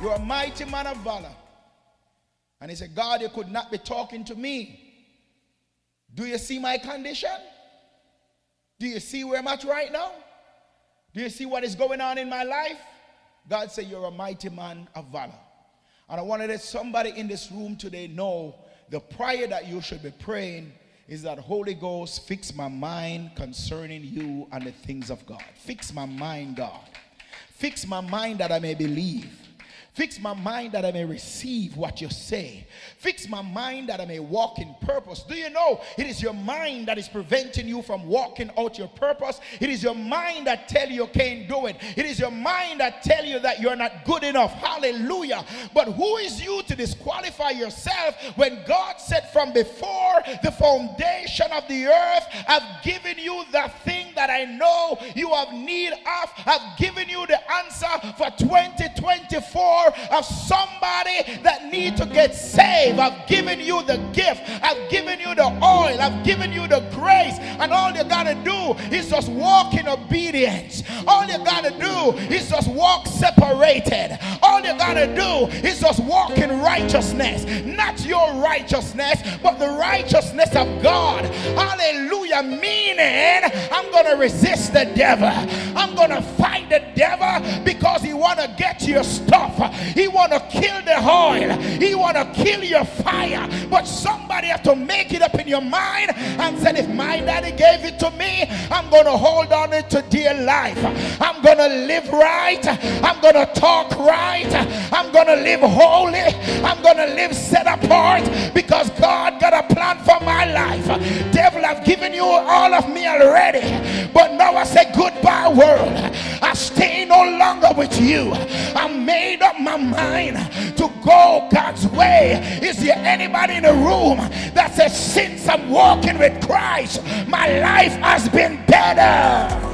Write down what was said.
You're a mighty man of valor. And he said, God, you could not be talking to me. Do you see my condition? Do you see where I'm at right now? Do you see what is going on in my life? God said, you're a mighty man of valor. And I wanted that somebody in this room today know the prayer that you should be praying is that, Holy Ghost, fix my mind concerning you and the things of God. Fix my mind, God. Fix my mind that I may believe. Fix my mind that I may receive what you say. Fix my mind that I may walk in purpose. Do you know it is your mind that is preventing you from walking out your purpose? It is your mind that tells you can't do it. It is your mind that tells you that you're not good enough. Hallelujah. But who is you to disqualify yourself when God said from before the foundation of the earth, I've given you the thing that I know you have need of. I've given you the answer for 2024 of somebody that need to get saved. I've given you the gift. I've given you the oil. I've given you the grace. And all you got to do is just walk in obedience. All you got to do is just walk separated. All you got to do is just walk in righteousness. Not your righteousness, but the righteousness of God. Hallelujah. Meaning, I'm going to resist the devil. I'm going to fight the devil because he want to get your stuff. He want to kill the oil. He want to kill your fire. But somebody have to make it up in your mind and say, if my daddy gave it to me, I'm going to hold on it to dear life. I'm going to live right. I'm going to talk right. I'm going to live holy. I'm going to live set apart because God got a plan for my life. Devil, I've given you all of me already. But now I say goodbye, world. I stay no longer with you. I made up my mind to go God's way. Is there anybody in the room that says, since I'm walking with Christ, my life has been better?